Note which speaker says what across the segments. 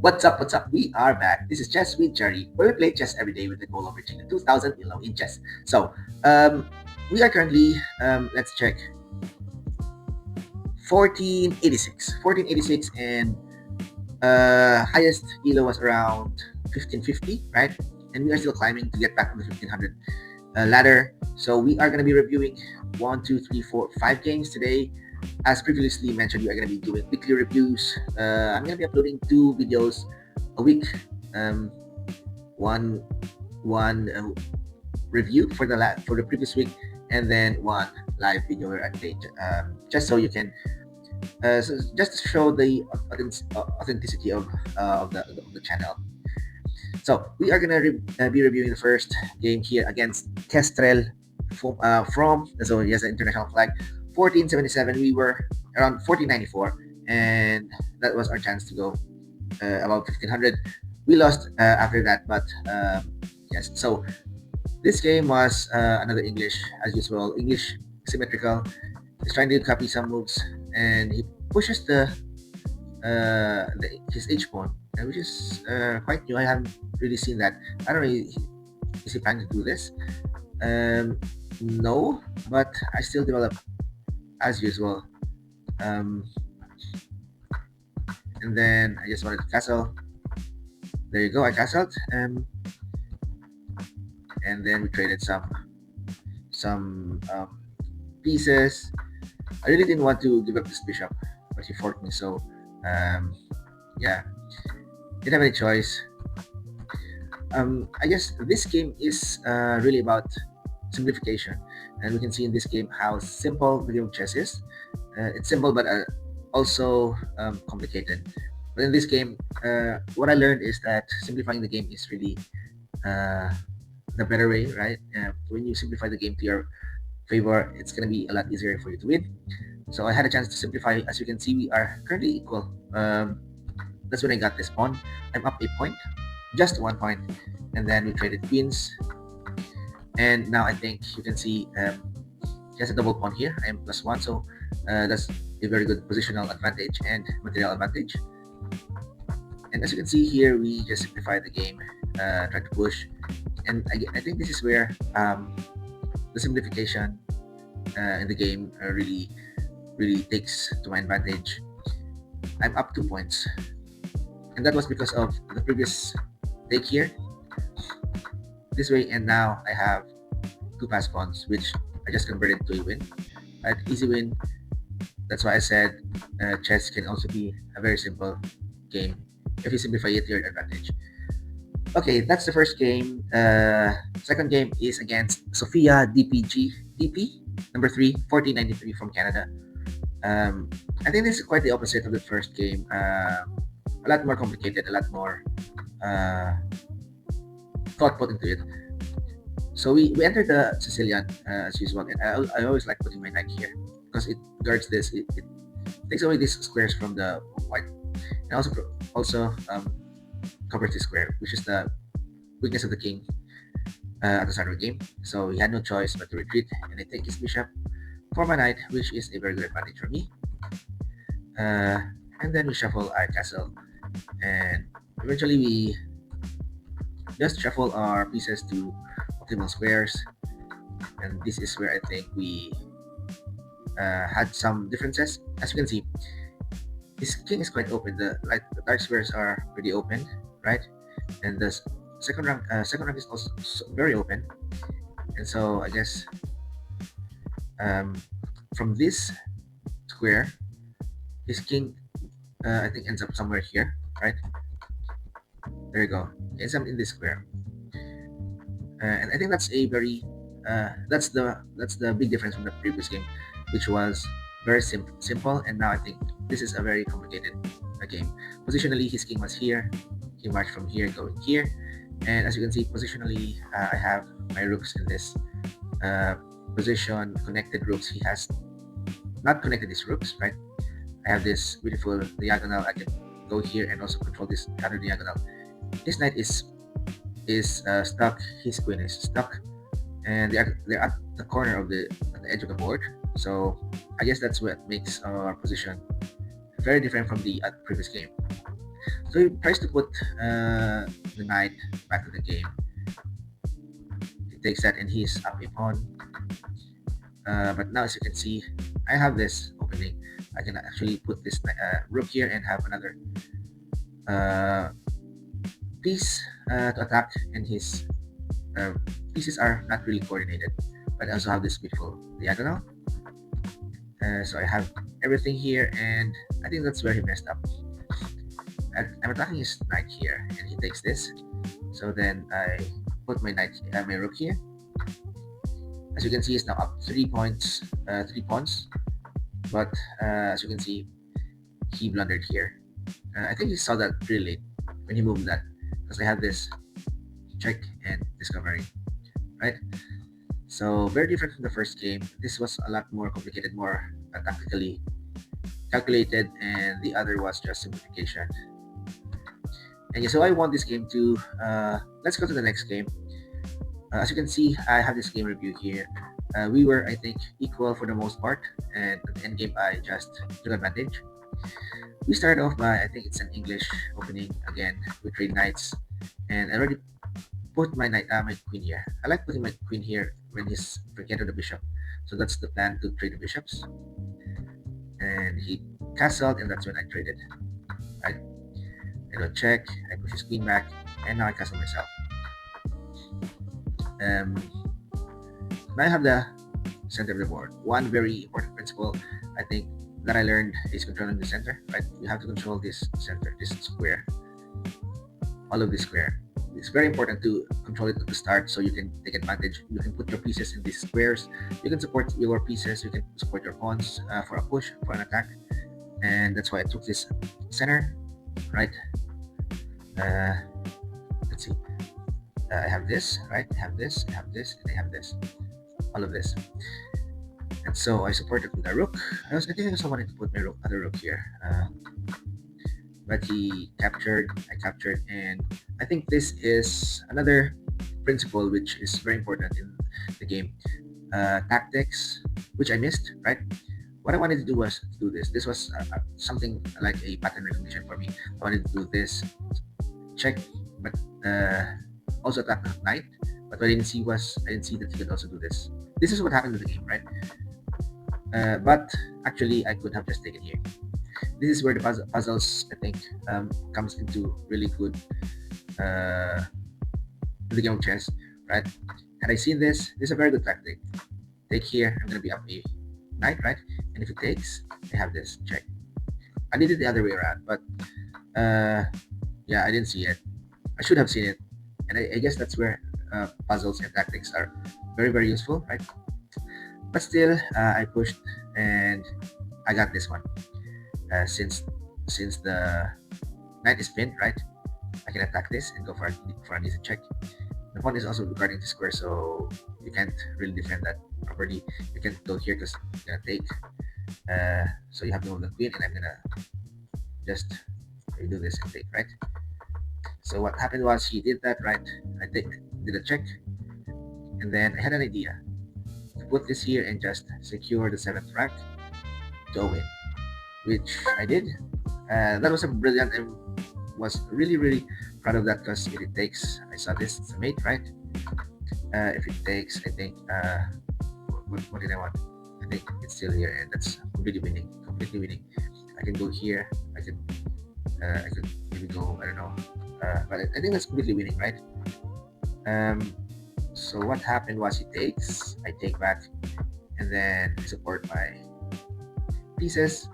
Speaker 1: What's up? What's up? We are back. This is Chess with Jerry, where we play chess every day with the goal of reaching the 2000 ELO in chess. So, um, we are currently, let's check, 1486. And highest ELO was around 1550, right? And we are still climbing to get back on the 1500 ladder. So, we are going to be reviewing 1, 2, 3, 4, 5 games today. As previously mentioned, we are going to be doing weekly reviews. I'm going to be uploading 2 videos a week. Um, one one review for for the previous week, and then one live video where I played, just so you can just to show the authenticity of the channel. So we are gonna be reviewing the first game here against Kestrel from so he has an international flag 1477. We were around 1494, and that was our chance to go about 1500. We lost after that, but yes. So this game was another English, as usual, English symmetrical. He's trying to copy some moves, and he pushes his H pawn, which is quite new. I haven't really seen that. I don't know. Is he planning to do this? No, but I still develop as usual. Um, and then I just wanted to castle. There you go. I castled. And then we traded some pieces. I really didn't want to give up this bishop, but he forked me. So, yeah, didn't have any choice. I guess this game is really about simplification, and we can see in this game how simple the game of chess is. It's simple, but also complicated. But in this game, what I learned is that simplifying the game is really uh, the better way, right? When you simplify the game to your favor, it's gonna be a lot easier for you to win. So I had a chance to simplify. As you can see, we are currently equal. That's when I got this pawn. I'm up a point, just 1 point, and then we traded queens. And now I think you can see he has a double pawn here. I am +1, so that's a very good positional advantage and material advantage. And as you can see here, we just simplify the game, try to push, and I think this is where the simplification in the game really takes to my advantage. I'm up 2 points, and that was because of the previous take here this way, and now I have 2 pass pawns, which I just converted to a win. Right, easy win. That's why I said chess can also be a very simple game if you simplify it to your advantage. Okay, that's the first game. Second game is against Sophia DP number 3, 1493 from Canada. I think this is quite the opposite of the first game. A lot more complicated, a lot more thought put into it. So we entered the Sicilian as usual, and I always like putting my knight here because it guards this. It takes away these squares from the white, and also covers this square, which is the weakness of the king at the start of the game. So he had no choice but to retreat, and I take his bishop for my knight, which is a very good advantage for me. And then we shuffle our castle, and eventually we just shuffle our pieces to optimal squares. And this is where I think we had some differences. As you can see, his king is quite open. The dark squares are pretty open, right? And the second rank is also very open. And so I guess from this square, his king I think ends up somewhere here, right? There you go. Ends up in this square, and I think that's a very that's the big difference from the previous game, which was very simple, and now I think this is a very complicated game. Positionally, his king was here. He marched from here, going here, and as you can see, positionally, I have my rooks in this position, connected rooks. He has not connected his rooks, right? I have this beautiful diagonal. I can go here and also control this other diagonal. His knight is stuck. His queen is stuck, and they're at the corner of at the edge of the board. So I guess that's what makes our position very different from the previous game. So he tries to put the knight back to the game. He takes that and he's up a pawn. But now, as you can see, I have this opening. I can actually put this rook here and have another uh, piece to attack, and his uh, pieces are not really coordinated. But I also have this beautiful diagonal. So I have everything here, and I think that's where he messed up. I'm attacking his knight here, and he takes this. So then I put my my rook here. As you can see, it's now up 3 points, 3 pawns. But as you can see, he blundered here. I think he saw that really late when he moved that, because I had this check and discovery, right? So very different from the first game. This was a lot more complicated, more tactically calculated, and the other was just simplification. And yeah, so I won this game too. Let's go to the next game. As you can see, I have this game review here. We were, I think, equal for the most part, and at the end game, I just took advantage. We started off by, I think it's an English opening again with trade knights, and I already put my queen here. I like putting my queen here when he's forgetting the bishop, so that's the plan, to trade the bishops. And he castled, and that's when I traded. I don't check. I push his queen back, and now I castle myself. Um, Now I have the center of the board. One very important principle, I think, that I learned is controlling the center. Right, you have to control this center, this square, all of this square. It's very important to control it at the start so you can take advantage. You can put your pieces in these squares. You can support your pieces. You can support your pawns for a push, for an attack, and that's why I took this center. Right. Uh, let's see. I have this. Right. I have this. I have this. And I have this. All of this. And so I supported with a rook. I think I also wanted to put my other rook here. But he captured, I captured, and I think this is another principle which is very important in the game. Tactics, which I missed, right? What I wanted to do was to do this. This was something like a pattern recognition for me. I wanted to do this, check, but also attack the knight. But what I didn't see that he could also do this. This is what happened in the game, right? But actually, I could have just taken here. This is where the puzzles, I think, comes into really good uh, the game of chess, right? Had I seen this, this is a very good tactic. Take here, I'm gonna be up a knight, right? And if it takes, I have this check. I did it the other way around, but yeah, I didn't see it. I should have seen it, and I guess that's where puzzles and tactics are very very useful, right? But still, I pushed and I got this one. Since the knight is pinned, right? I can attack this and go for an easy check. The pawn is also guarding the square, so you can't really defend that properly. You can go here because you're gonna take. So you have to move the queen, and I'm gonna just do this and take, right? So what happened was he did that, right? Did a check, and then I had an idea to put this here and just secure the seventh rank to a win, which I did. That was a brilliant. I was really really proud of that because if it takes, I saw this, it's a mate, right? If it takes, I think, what did I want? I think it's still here, and that's completely winning. Completely winning. I can go here. I could maybe go. I don't know. But I think that's completely winning, right? Um, so what happened was he takes, I take back, and then I support my pieces.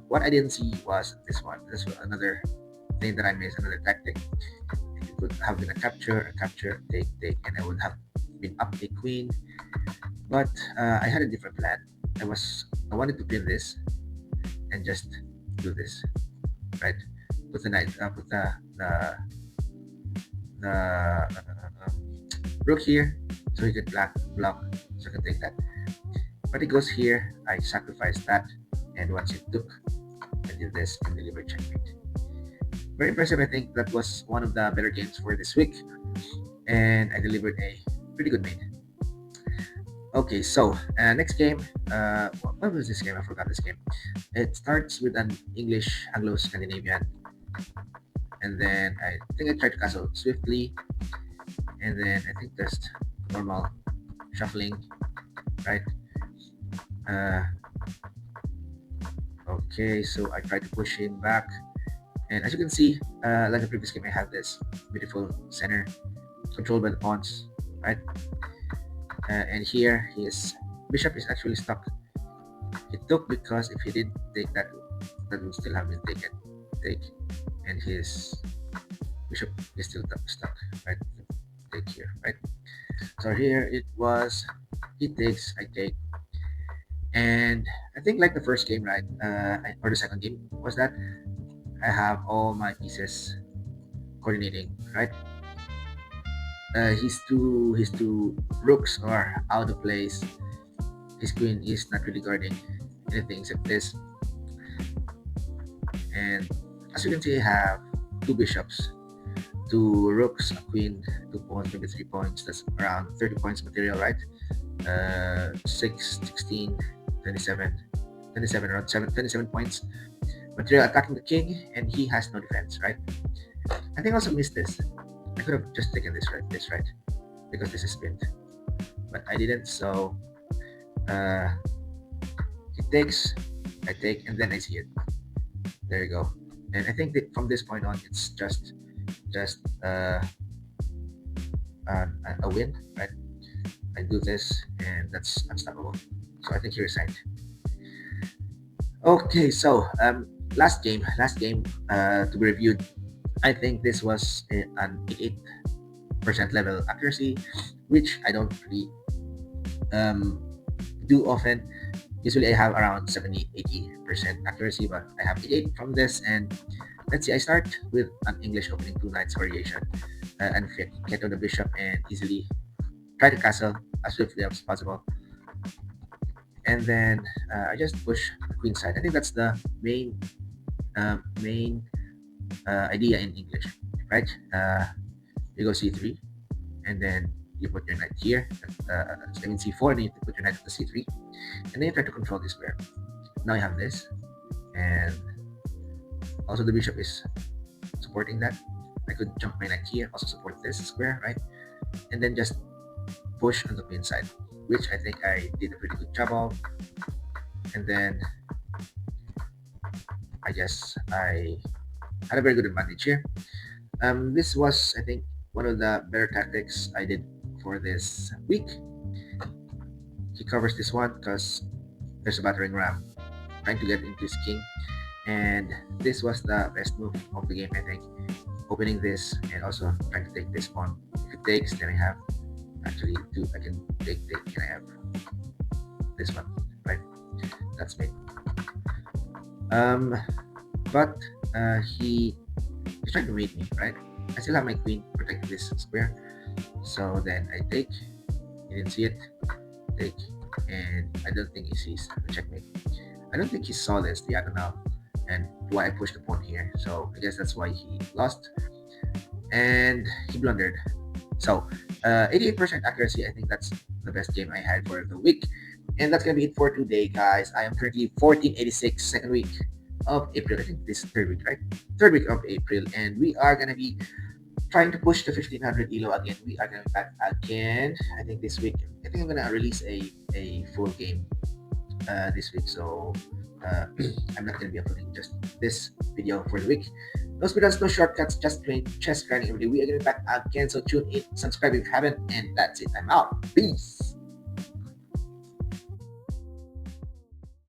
Speaker 1: What I didn't see was this one. This was another thing that I missed, another tactic. It would have been a capture, take, and I would have been up a queen. But I had a different plan. I wanted to pin this and just do this, right? Put the knight, put the rook here, so he can block, so I can take that. But it goes here. I sacrifice that, and once it took, I did this and delivered checkmate. Very impressive. I think that was one of the better games for this week, and I delivered a pretty good mate. Okay, so next game. What was this game? I forgot this game. It starts with an English Anglo-Scandinavian. and then I think I tried to castle swiftly, and then I think just normal shuffling, right? Uh, okay, so I tried to push him back, and as you can see, like the previous game, I have this beautiful center controlled by the pawns, right? And here his bishop is actually stuck. He took because if he didn't take that, that would still have been taken. Take, and his bishop is still stuck, right? Take here, right? So here it was, he takes, I take, and I think like the first game, right? Or the second game was that I have all my pieces coordinating, right? His two rooks are out of place. His queen is not really guarding anything except this, and as you can see, I have two bishops, two rooks, a queen, 2 pawns, maybe 3 points. That's around 30 points material, right? 6, 16, 27, 27, around 27 points material attacking the king, and he has no defense, right? I think I also missed this. I could have just taken this, right? Because this is pinned, but I didn't. So uh, he takes, I take, and then I see it. There you go. And I think that from this point on, it's just a win, right? I do this, and that's unstoppable. So I think he resigned. Okay, so last game to be reviewed. I think this was an 88% level accuracy, which I don't really um, do often. Usually I have around 70, 80% accuracy, but I have 88 from this. And let's see, I start with an English opening 2 knights variation, and get on the bishop and easily try to castle as swiftly as possible. And then I just push the queen side. I think that's the main idea in English, right? You go c3, and then you put your knight here. I mean c4, and then you put your knight to c3, and then you try to control this square. Now you have this, and also the bishop is supporting that. I could jump my knight here, also support this square, right? And then just push on the queen side, which I think I did a pretty good job of. And then I guess I had a very good advantage here. This was, I think, one of the better tactics I did for this week. He covers this one because there's a battering ram trying to get into his king, and this was the best move of the game, I think. Opening this and also trying to take this pawn. If it takes, then I have actually two. I can take, and I have this one, right? That's me. But he's trying to mate me, right? I still have my queen protecting this square. So then I take. He didn't see it. Take, and I don't think he sees the checkmate. I don't think he saw this diagonal and why I pushed the pawn here. So I guess that's why he lost, and he blundered. So 88% accuracy. I think that's the best game I had for the week. And that's gonna be it for today, guys. I am currently 1486, second week of April. I think this is third week, right? Third week of April, and we are gonna be trying to push the 1500 ELO again. We are gonna be back again. I think this week. I think I'm gonna release a full game this week. So I'm not gonna be uploading just this video for the week. No speedruns, no shortcuts, just plain chess grinding every day. We are gonna be back again. So tune in, subscribe if you haven't, and that's it. I'm out. Peace.